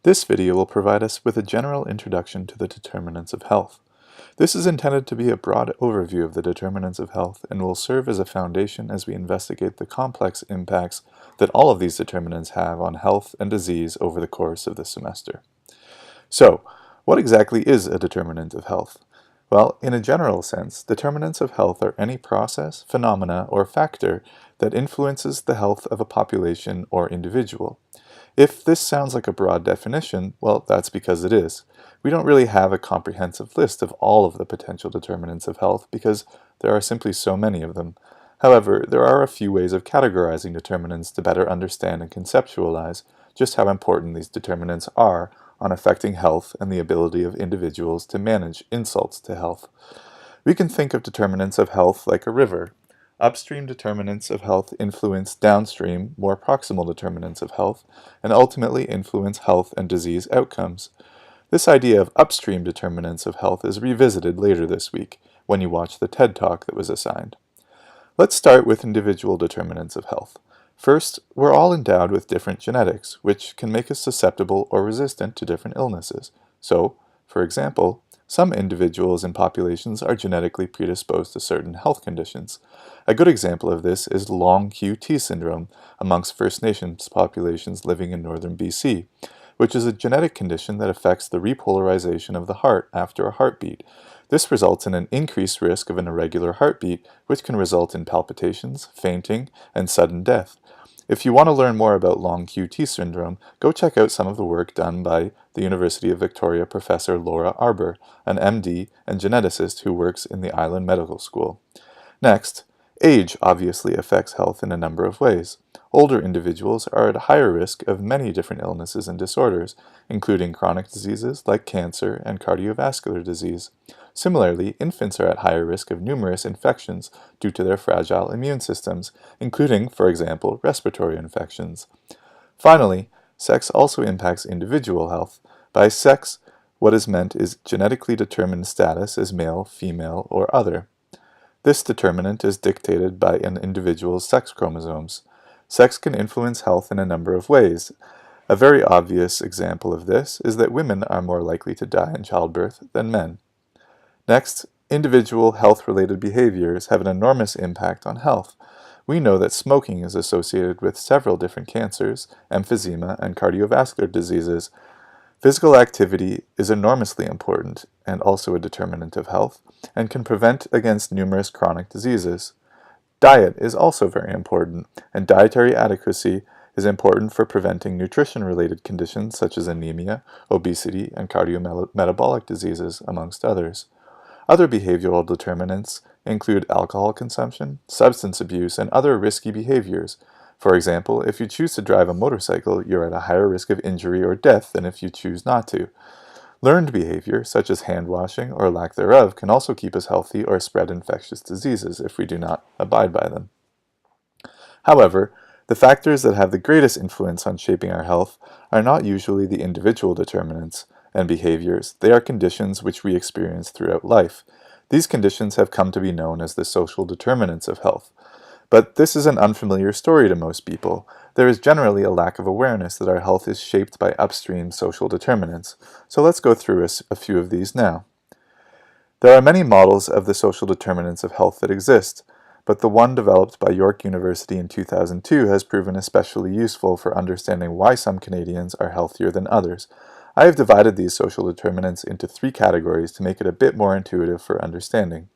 This video will provide us with a general introduction to the determinants of health. This is intended to be a broad overview of the determinants of health and will serve as a foundation as we investigate the complex impacts that all of these determinants have on health and disease over the course of the semester. So, what exactly is a determinant of health? Well, in a general sense, determinants of health are any process, phenomena, or factor that influences the health of a population or individual. If this sounds like a broad definition, well, that's because it is. We don't really have a comprehensive list of all of the potential determinants of health because there are simply so many of them. However, there are a few ways of categorizing determinants to better understand and conceptualize just how important these determinants are on affecting health and the ability of individuals to manage insults to health. We can think of determinants of health like a river. Upstream determinants of health influence downstream, more proximal determinants of health, and ultimately influence health and disease outcomes. This idea of upstream determinants of health is revisited later this week when you watch the TED Talk that was assigned. Let's start with individual determinants of health. First, we're all endowed with different genetics, which can make us susceptible or resistant to different illnesses. So, for example, some individuals and populations are genetically predisposed to certain health conditions. A good example of this is long QT syndrome amongst First Nations populations living in northern BC, which is a genetic condition that affects the repolarization of the heart after a heartbeat. This results in an increased risk of an irregular heartbeat, which can result in palpitations, fainting, and sudden death. If you want to learn more about long QT syndrome, go check out some of the work done by the University of Victoria professor Laura Arbour, an MD and geneticist who works in the Island Medical School. Next, age obviously affects health in a number of ways. Older individuals are at higher risk of many different illnesses and disorders, including chronic diseases like cancer and cardiovascular disease. Similarly, infants are at higher risk of numerous infections due to their fragile immune systems, including, for example, respiratory infections. Finally, sex also impacts individual health. By sex, what is meant is genetically determined status as male, female, or other. This determinant is dictated by an individual's sex chromosomes. Sex can influence health in a number of ways. A very obvious example of this is that women are more likely to die in childbirth than men. Next, individual health-related behaviors have an enormous impact on health. We know that smoking is associated with several different cancers, emphysema, and cardiovascular diseases. Physical activity is enormously important and also a determinant of health and can prevent against numerous chronic diseases. Diet is also very important, and dietary adequacy is important for preventing nutrition-related conditions such as anemia, obesity, and cardiometabolic diseases, amongst others. Other behavioral determinants include alcohol consumption, substance abuse, and other risky behaviors. For example, if you choose to drive a motorcycle, you're at a higher risk of injury or death than if you choose not to. Learned behavior, such as hand washing or lack thereof, can also keep us healthy or spread infectious diseases if we do not abide by them. However, the factors that have the greatest influence on shaping our health are not usually the individual determinants and behaviors. They are conditions which we experience throughout life. These conditions have come to be known as the social determinants of health. But this is an unfamiliar story to most people. There is generally a lack of awareness that our health is shaped by upstream social determinants. So let's go through a few of these now. There are many models of the social determinants of health that exist, but the one developed by York University in 2002 has proven especially useful for understanding why some Canadians are healthier than others. I have divided these social determinants into 3 categories to make it a bit more intuitive for understanding.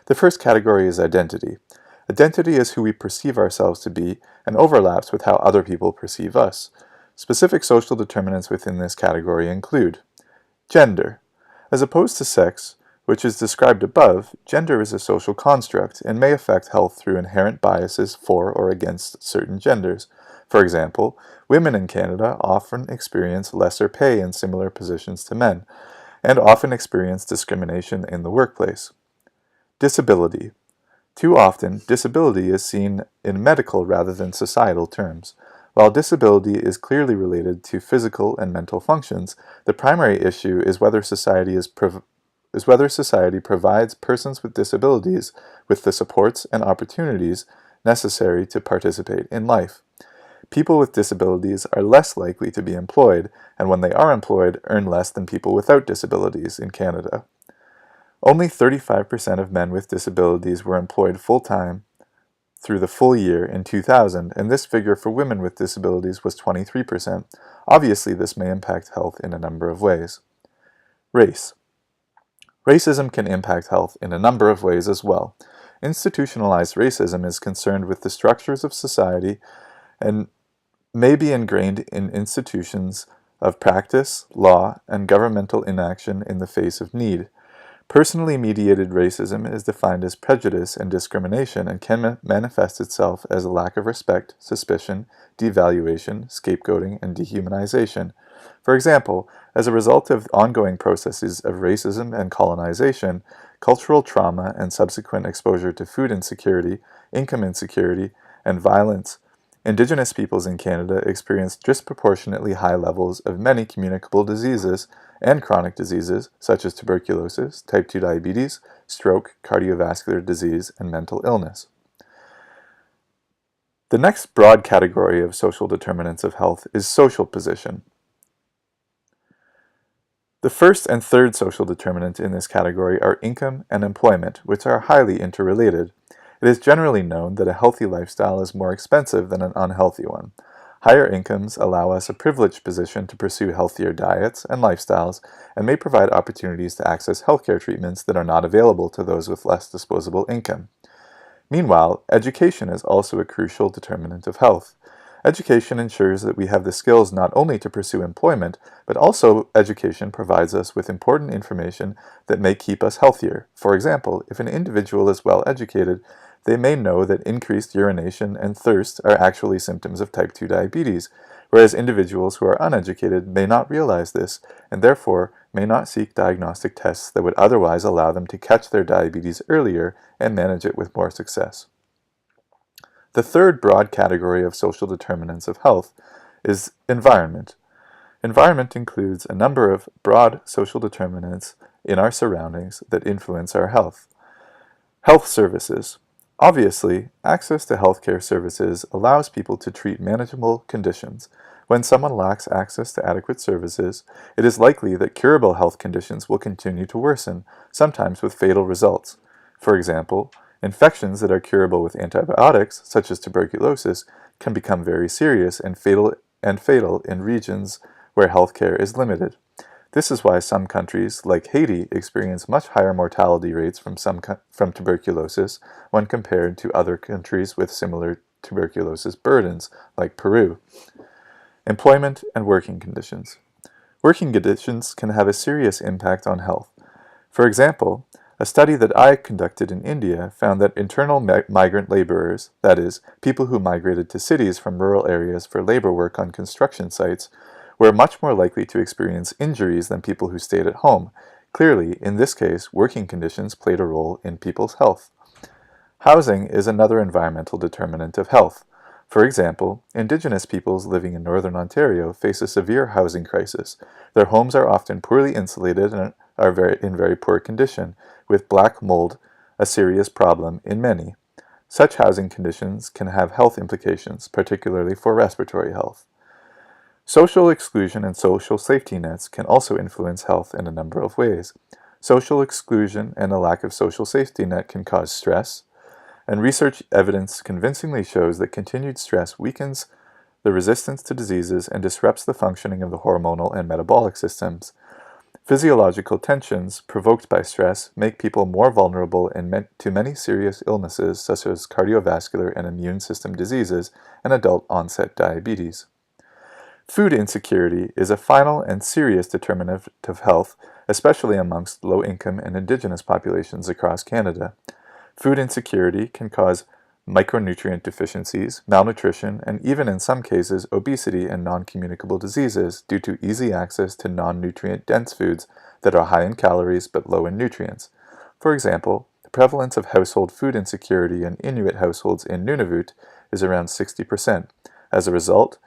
The first category is identity. Identity is who we perceive ourselves to be and overlaps with how other people perceive us. Specific social determinants within this category include gender. As opposed to sex, which is described above, gender is a social construct and may affect health through inherent biases for or against certain genders. For example, women in Canada often experience lesser pay in similar positions to men, and often experience discrimination in the workplace. Disability. Too often, disability is seen in medical rather than societal terms. While disability is clearly related to physical and mental functions, the primary issue is whether society provides persons with disabilities with the supports and opportunities necessary to participate in life. People with disabilities are less likely to be employed, and when they are employed, earn less than people without disabilities in Canada. Only 35% of men with disabilities were employed full-time through the full year in 2000, and this figure for women with disabilities was 23%. Obviously, this may impact health in a number of ways. Race. Racism can impact health in a number of ways as well. Institutionalized racism is concerned with the structures of society and may be ingrained in institutions of practice, law, and governmental inaction in the face of need. Personally mediated racism is defined as prejudice and discrimination and can manifest itself as a lack of respect, suspicion, devaluation, scapegoating, and dehumanization. For example, as a result of ongoing processes of racism and colonization, cultural trauma and subsequent exposure to food insecurity, income insecurity, and violence, Indigenous peoples in Canada experience disproportionately high levels of many communicable diseases and chronic diseases such as tuberculosis, type 2 diabetes, stroke, cardiovascular disease, and mental illness. The next broad category of social determinants of health is social position. The first and third social determinants in this category are income and employment, which are highly interrelated. It is generally known that a healthy lifestyle is more expensive than an unhealthy one. Higher incomes allow us a privileged position to pursue healthier diets and lifestyles and may provide opportunities to access healthcare treatments that are not available to those with less disposable income. Meanwhile, education is also a crucial determinant of health. Education ensures that we have the skills not only to pursue employment, but also education provides us with important information that may keep us healthier. For example, if an individual is well educated, they may know that increased urination and thirst are actually symptoms of type 2 diabetes, whereas individuals who are uneducated may not realize this, and therefore may not seek diagnostic tests that would otherwise allow them to catch their diabetes earlier and manage it with more success. The third broad category of social determinants of health is environment. Environment includes a number of broad social determinants in our surroundings that influence our health. Health services. Obviously, access to healthcare services allows people to treat manageable conditions. When someone lacks access to adequate services, it is likely that curable health conditions will continue to worsen, sometimes with fatal results. For example, infections that are curable with antibiotics, such as tuberculosis, can become very serious and fatal in regions where healthcare is limited. This is why some countries, like Haiti, experience much higher mortality rates from tuberculosis when compared to other countries with similar tuberculosis burdens, like Peru. Employment and working conditions. Working conditions can have a serious impact on health. For example, a study that I conducted in India found that internal migrant laborers, that is, people who migrated to cities from rural areas for labor work on construction sites, were much more likely to experience injuries than people who stayed at home. Clearly, in this case, working conditions played a role in people's health. Housing is another environmental determinant of health. For example, Indigenous peoples living in northern Ontario face a severe housing crisis. Their homes are often poorly insulated and are in very poor condition, with black mold a serious problem in many. Such housing conditions can have health implications, particularly for respiratory health. Social exclusion and social safety nets can also influence health in a number of ways. Social exclusion and a lack of social safety net can cause stress, and research evidence convincingly shows that continued stress weakens the resistance to diseases and disrupts the functioning of the hormonal and metabolic systems. Physiological tensions provoked by stress make people more vulnerable to many serious illnesses such as cardiovascular and immune system diseases and adult-onset diabetes. Food insecurity is a final and serious determinant of health, especially amongst low-income and Indigenous populations across Canada. Food insecurity can cause micronutrient deficiencies, malnutrition, and even in some cases obesity and non-communicable diseases due to easy access to non-nutrient-dense foods that are high in calories but low in nutrients. For example, the prevalence of household food insecurity in Inuit households in Nunavut is around 60%. As a result,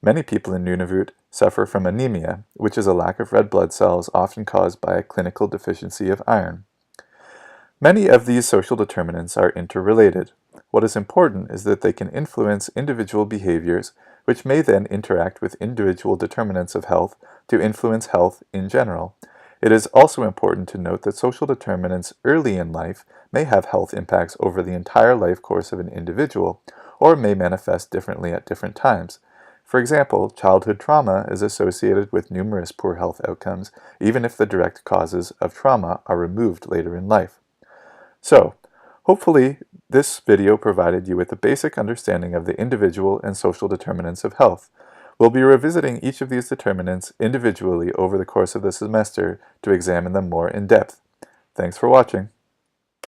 many people in Nunavut suffer from anemia, which is a lack of red blood cells often caused by a clinical deficiency of iron. Many of these social determinants are interrelated. What is important is that they can influence individual behaviors, which may then interact with individual determinants of health to influence health in general. It is also important to note that social determinants early in life may have health impacts over the entire life course of an individual, or may manifest differently at different times. For example, childhood trauma is associated with numerous poor health outcomes, even if the direct causes of trauma are removed later in life. So, hopefully, this video provided you with a basic understanding of the individual and social determinants of health. We'll be revisiting each of these determinants individually over the course of the semester to examine them more in depth. Thanks for watching.